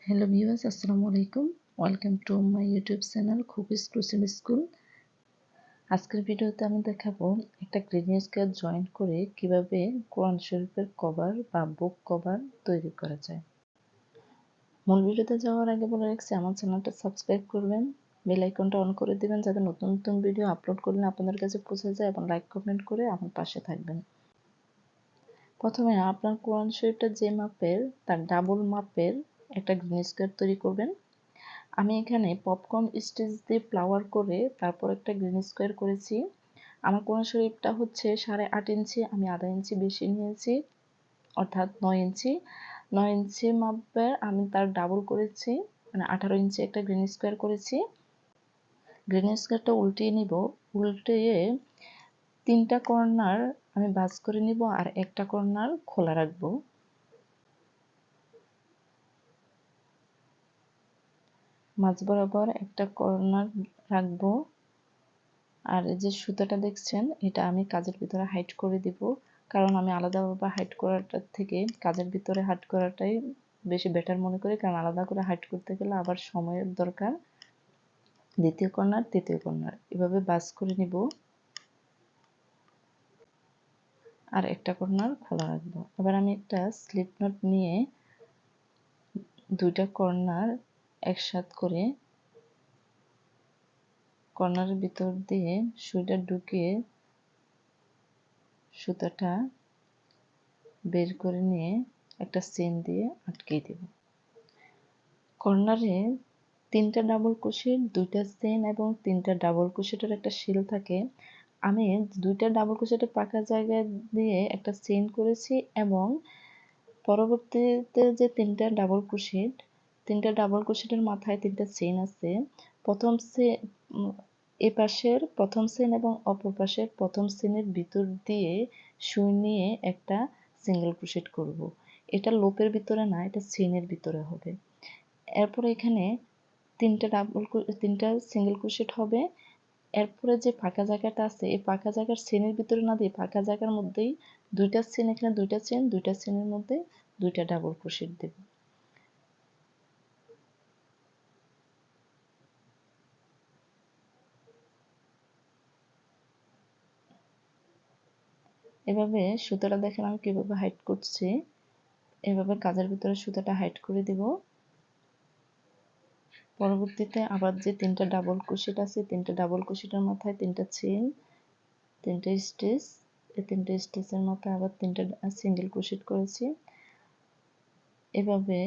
Hello viewers, আসসালামু আলাইকুম। Welcome to my YouTube channel খুকিস ক্রুসেল স্কুল। আজকের ভিডিওতে আমি দেখাবো একটা গ্রিন স্কোয়ার জয়েন করে কিভাবে কোরআন শরীফের কভার বা বুক কভার তৈরি করা যায়। মূল ভিডিওতে যাওয়ার আগে বলে রাখছি, আমার চ্যানেলটা সাবস্ক্রাইব করবেন, বেল আইকনটা অন করে দিবেন যাতে নতুন নতুন ভিডিও আপলোড করলে আপনাদের কাছে পৌঁছে যায়, এবং লাইক কমেন্ট করে আমার পাশে থাকবেন। প্রথমে আপনার কোরআন শরীফটা যে মাপের তার ডাবল মাপের একটা গ্রিন স্কোয়ার তৈরি করবেন। আমি এখানে পপকর্ন স্টিচ দিয়ে ফ্লাওয়ার করে তারপর একটা গ্রিন স্কোয়ার করেছি। আমার কোরআন শরীফটা হচ্ছে 8.5 ইঞ্চি, আমি আধা ইঞ্চি বেশি নিয়েছি, অর্থাৎ 9 ইঞ্চি। 9 ইঞ্চি মাপের আমি তার ডাবল করেছি, মানে 18 ইঞ্চি একটা গ্রিন স্কোয়ার করেছি। গ্রিন স্কোয়ারটা উল্টিয়ে নিব, উল্টিয়ে 3টা কর্নার আমি ভাঁজ করে নিব আর একটা কর্নার খোলা রাখবো। মাঝ বরাবর একটা কর্নার রাখবো। আর এই যে সুতাটা দেখছেন, এটা আমি কাজের ভিতরে হাইড করে দিব, কারণ আমি আলাদাভাবে হাইড করাটার থেকে কাজের ভিতরে হাইড করাটাই বেশি বেটার মনে করি, কারণ আলাদা করে হাইড করতে গেলে আবার সময়ের দরকার। দ্বিতীয় কর্নার, তৃতীয় কর্নার এভাবে ভাঁজ করে নিব আর একটা কর্নার খোলা রাখবো। এবার আমি একটা স্লিপ নট নিয়ে 2টা কর্নার একসাথে করে কর্নারের ভিতর দিয়ে সুইটা ঢুকিয়ে সুতাটা বের করে নিয়ে একটা চেন দিয়ে আটকে দেব। কর্নারে 3টা ডাবল ক্রোশেট, 2টা চেন এবং 3টা ডাবল ক্রোশেটের একটা শিল থাকে। আমি 2টা ডাবল ক্রোশেটের পাকা জায়গায় দিয়ে একটা চেন করেছি, এবং পরবর্তীতে যে 3টা ডাবল ক্রোশেটের মাথায় 3টা চেন আছে। প্রথম এ পাশের প্রথম চেন এবং অপর পাশের প্রথম চেনের ভিতর দিয়ে সুই নিয়ে একটা সিঙ্গেল ক্রোশেট করব। এটা লোপের ভিতরে না, এটা চেনের ভিতরে হবে। এরপরে এখানে 3টা সিঙ্গেল ক্রোশেট হবে। এরপরে যে ফাঁকা জায়গাটা আছে, এই ফাঁকা জায়গার চেনের ভিতরে না দিয়ে ফাঁকা জায়গার মধ্যেই 2টা চেন, এখানে 2টা চেন, 2টা চেনের মধ্যে 2টা ডাবল ক্রোশেট দেব। এভাবে সুতাটা দেখেন আমি কিভাবে হাইড করছি, এভাবে কাজের ভিতরে সুতাটা হাইড করে দিব। পরবর্তীতে আবার যে 3টা ডাবল ক্রোশেট আছে, 3টা ডাবল ক্রোশেটের মাথায় 3টা চেন, 3টা স্টিচ, এই 3টা স্টিচের মাথায় আবার 3টা সিঙ্গেল ক্রোশেট করেছি। এভাবে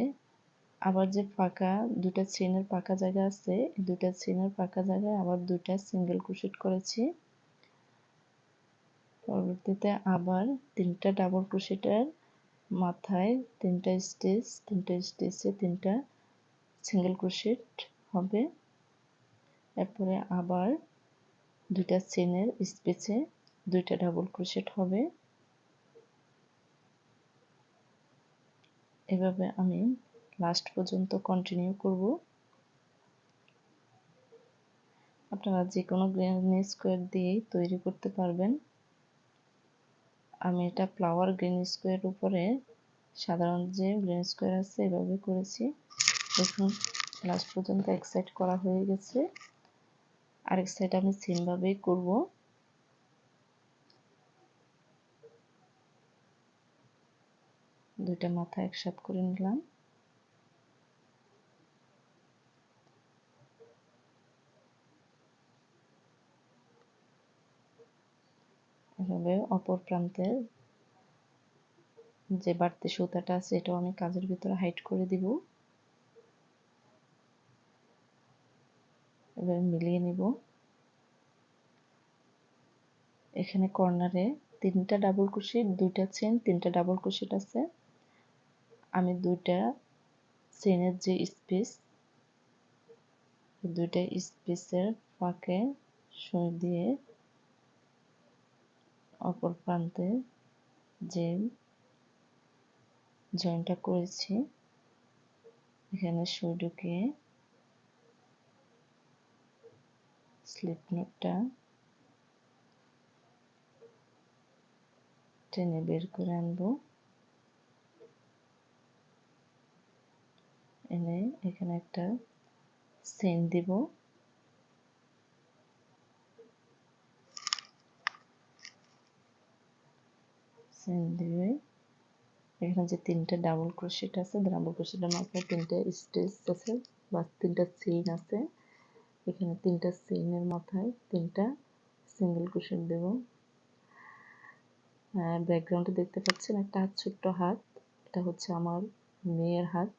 আবার যে ফাঁকা 2টা চেনের ফাঁকা জায়গা আছে, এই 2টা চেনের ফাঁকা জায়গায় আবার 2টা সিঙ্গেল ক্রোশেট করেছি। পরবর্তীতে আবার 3টা ডাবল ক্রোশেটের মাথায় 3টা স্টিচ, 3টা স্টিচে 3টা সিঙ্গেল ক্রোশেট হবে। এরপরে আবার 2টা চেনের স্পেসে 2টা ডাবল ক্রোশেট হবে। এভাবে আমি লাস্ট পর্যন্ত কন্টিনিউ করব। আপনারা যে কোনো গ্রিন স্কোয়ার দিয়েই তৈরি করতে পারবেন। আমি এটা ফ্লাওয়ার গ্রিন স্কোয়ারের উপরে সাধারণ যে গ্রিন স্কোয়ার আছে এভাবে করেছি। দেখুন লাস্ট পর্যন্ত এক সাইড করা হয়ে গেছে, আরেক সাইড আমি সেমভাবেই করব। দুইটা মাথা একসাথে করে নিলাম। এভাবে অপর প্রান্তের যে বাড়তি সুতাটা আছে এটাও আমি কাজের ভিতরে হাইড করে দিব। এভাবে মিলিয়ে নিব। এখানে কর্নারে 3টা ডাবল ক্রোশেট, 2টা চেন, 3টা ডাবল ক্রোশেট আছে। আমি 2টা চেনের যে স্পেস, 2টা স্পেসের ফাঁকে সুই দিয়ে অপর প্রান্তে যে জয়েন্টটা করেছি এখানে সুই ঢুকিয়ে স্লিপ নটটা টেনে বের করে আনবো। এনে এখানে একটা চেইন দিব। চেইন দিয়ে এখানে যে 3টা ডাবল ক্রোশেট আছে, ডাবল ক্রোশেটের মাথায় 3টা স্টিচ আছে বা 3টা চেইন আছে। এখানে 3টা চেইনের মাথায় 3টা সিঙ্গেল ক্রোশেট দেব। ব্যাকগ্রাউন্ডে দেখতে পাচ্ছেন একটা ছোট্ট হাত, এটা হচ্ছে আমার মেয়ের হাত।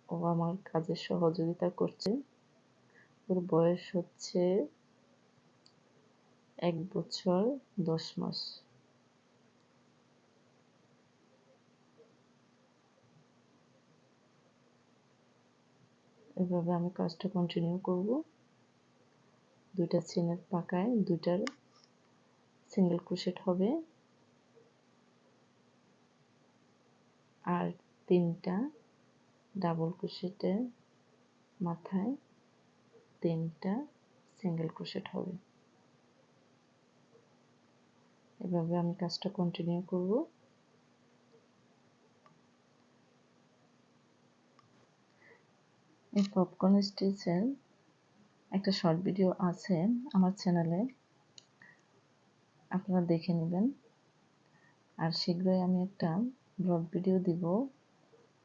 ও আমার কাজে সহযোগিতা করছে। ওর বয়স হচ্ছে 1 বছর 10 মাস। এভাবে আমি কাজটা কন্টিনিউ করব। 2টা চেইনের পাকায় 2টার সিঙ্গেল ক্রোশেট হবে আর 3টা ডাবল ক্রোশেটের মাথায় 3টা সিঙ্গেল ক্রোশেট হবে। এভাবে আমি কাজটা কন্টিনিউ করব। এই পপকর্ন স্টিচের একটা শর্ট ভিডিও আছে আমার চ্যানেলে, আপনারা দেখে নেবেন। আর শীঘ্রই আমি একটা ব্লগ ভিডিও দিব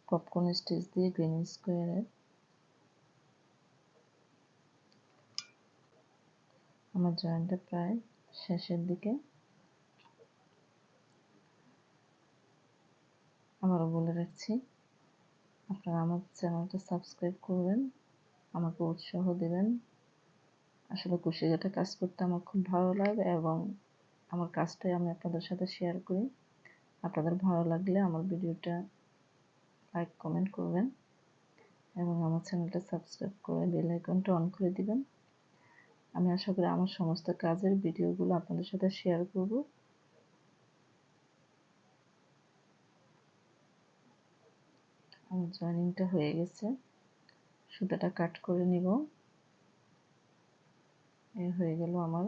পপকর্ন স্টিচ দিয়ে গ্রিন স্কোয়ারের। আমার জয়েন্টটা প্রায় শেষের দিকে। আবারও বলে রাখছি, আপনারা আমার চ্যানেলটা সাবস্ক্রাইব করবেন, আমাকে উৎসাহ দেবেন। আসলে কুশি কাটা কাজ করতে আমার খুব ভালো লাগে এবং আমার কাজটাই আমি আপনাদের সাথে শেয়ার করি। আপনাদের ভালো লাগলে আমার ভিডিওটা লাইক কমেন্ট করবেন এবং আমার চ্যানেলটা সাবস্ক্রাইব করে বেল আইকনটা অন করে দিবেন। আমি আশা করি আমার সমস্ত কাজের ভিডিওগুলো আপনাদের সাথে শেয়ার করব। আমার জয়েনিংটা হয়ে গেছে, সুতাটা কাট করে নিব। এই হয়ে গেল আমার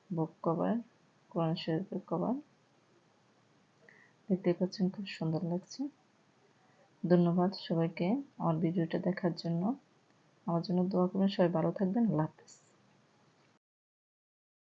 বুক কভার, কোরআন শরীফের কভার। দেখতে পাচ্ছেন খুব সুন্দর লাগছে। ধন্যবাদ সবাইকে আমার ভিডিওটা দেখার জন্য। আমার জন্য দোয়া করবেন। সবাই ভালো থাকবেন। আল্লাহ হাফেজ।